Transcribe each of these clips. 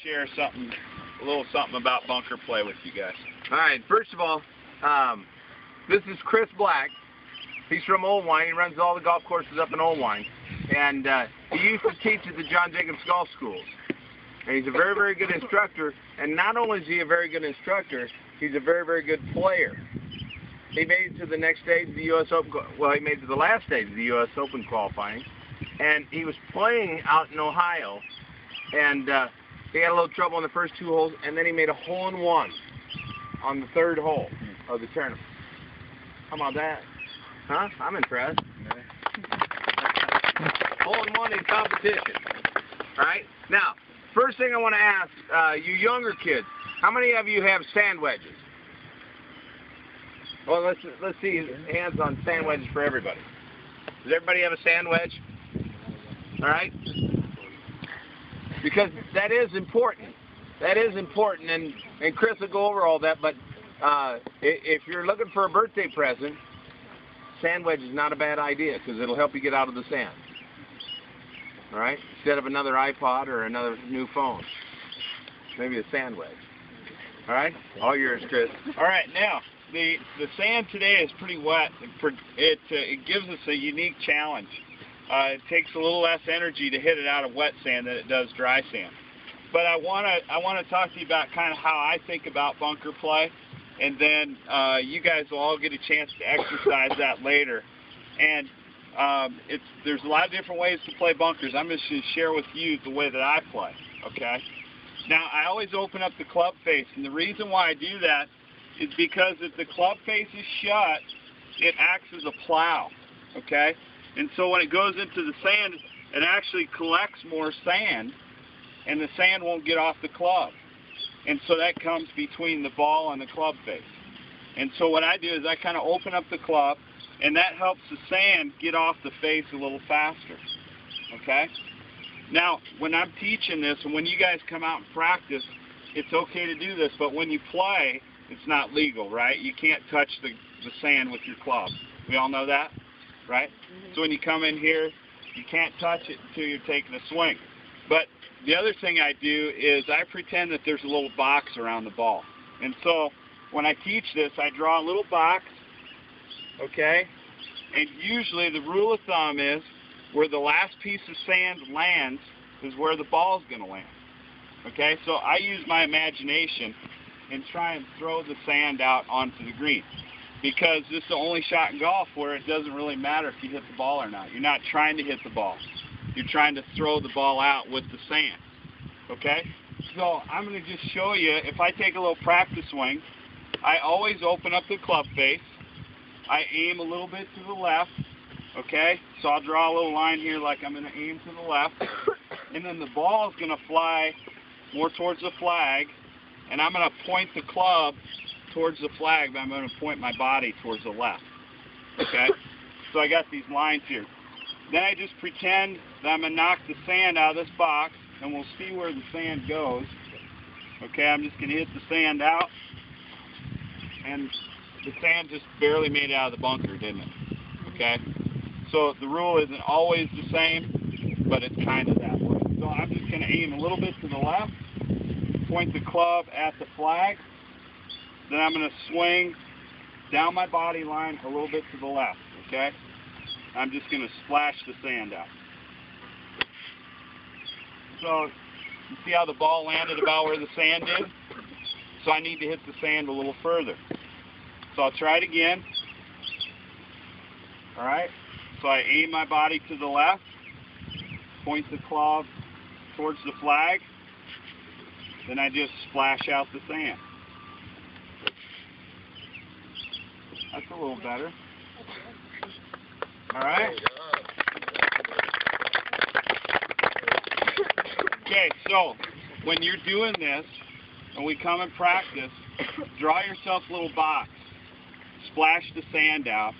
Share a little something about bunker play with you guys. All right, first of all, this is Chris Black. He's from Old Wine. He runs all the golf courses up in Old Wine. And he used to teach at the John Jacobs Golf Schools. And he's a very, very good instructor. And not only is he a very good instructor, he's a very, very good player. He made it to the next stage of the U.S. Open. Well, he made it to the last stage of the U.S. Open qualifying. And he was playing out in Ohio. And he had a little trouble on the first two holes. And then he made a hole-in-one on the third hole of the tournament. How about that? Huh? I'm impressed. Hole-in-one in competition. All right? Now, first thing I want to ask, you younger kids, how many of you have sand wedges? Well, let's see hands on sand wedges for everybody. Does everybody have a sand wedge? All right? Because that is important. That is important, and Chris will go over all that, but if you're looking for a birthday present, sand wedge is not a bad idea because it'll help you get out of the sand. All right? Instead of another iPod or another new phone. Maybe a sand wedge. All right? All yours, Chris. All right, now, the sand today is pretty wet. It gives us a unique challenge. It takes a little less energy to hit it out of wet sand than it does dry sand. But I want to talk to you about kind of how I think about bunker play, and then you guys will all get a chance to exercise that later. And there's a lot of different ways to play bunkers. I'm just going to share with you the way that I play, okay? Now, I always open up the club face, and the reason why I do that is because if the club face is shut, it acts as a plow, okay? And so when it goes into the sand, it actually collects more sand, and the sand won't get off the club. And so that comes between the ball and the club face. And so what I do is I kind of open up the club, and that helps the sand get off the face a little faster, okay? Now, when I'm teaching this, and when you guys come out and practice, it's okay to do this, but when you play, it's not legal, right? You can't touch the sand with your club. We all know that, right? So when you come in here, you can't touch it until you're taking a swing. But the other thing I do is I pretend that there's a little box around the ball. And so when I teach this, I draw a little box, okay? And usually the rule of thumb is where the last piece of sand lands is where the ball's going to land, okay? So I use my imagination and try and throw the sand out onto the green, because this is the only shot in golf where it doesn't really matter if you hit the ball or not. You're not trying to hit the ball. You're trying to throw the ball out with the sand, okay? So I'm going to just show you, if I take a little practice swing, I always open up the club face. I aim a little bit to the left, okay? So I'll draw a little line here like I'm going to aim to the left. And then the ball is going to fly more towards the flag, and I'm going to point the club towards the flag, but I'm going to point my body towards the left, okay? So I got these lines here. Then I just pretend that I'm going to knock the sand out of this box, and we'll see where the sand goes. Okay, I'm just going to hit the sand out, and the sand just barely made it out of the bunker, didn't it? Okay, so the rule isn't always the same, but it's kind of that way. So I'm just going to aim a little bit to the left, point the club at the flag, then I'm going to swing down my body line a little bit to the left, okay? I'm just going to splash the sand out. So you see how the ball landed about where the sand is? So I need to hit the sand a little further. So I'll try it again. All right? So I aim my body to the left, point the club towards the flag, then I just splash out the sand. That's a little better. All right? Okay, so when you're doing this, and we come and practice, draw yourself a little box. Splash the sand out.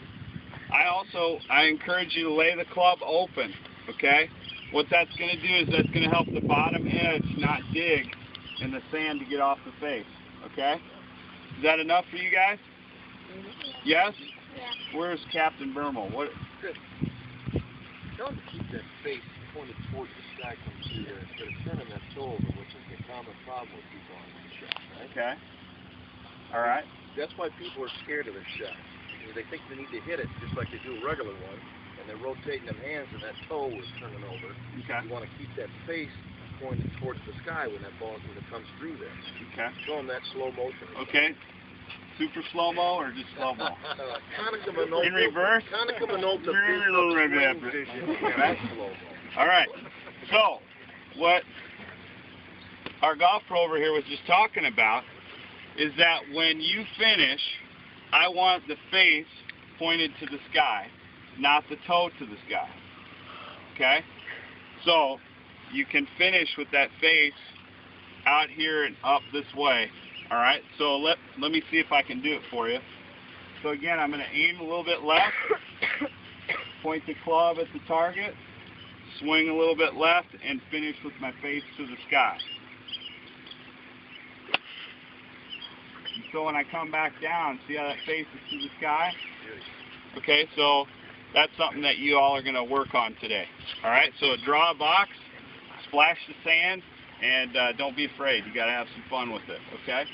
I encourage you to lay the club open, okay? What that's going to do is that's going to help the bottom edge not dig in the sand to get off the face, okay? Is that enough for you guys? Yes? Yeah. Where's Captain Bermel? What? Good. Tell him to keep that face pointed towards the sky comes through there instead of turning that toe over, which is the common problem with people on that shot, right? Okay. All right. That's why people are scared of this shot. Because they think they need to hit it just like they do a regular one, and they're rotating them hands and that toe is turning over. Okay. You want to keep that face pointed towards the sky when that ball comes through there. Okay. Show them that slow motion. Okay. Super slow-mo or just slow-mo? In reverse? All right. So, what our golf pro over here was just talking about is that when you finish, I want the face pointed to the sky, not the toe to the sky. Okay? So, you can finish with that face out here and up this way. All right? So, let me see if I can do it for you. So, again, I'm going to aim a little bit left, point the club at the target, swing a little bit left, and finish with my face to the sky. And so when I come back down, see how that face is to the sky? Okay, so that's something that you all are going to work on today. All right, so draw a box, splash the sand, and don't be afraid. You got to have some fun with it, okay?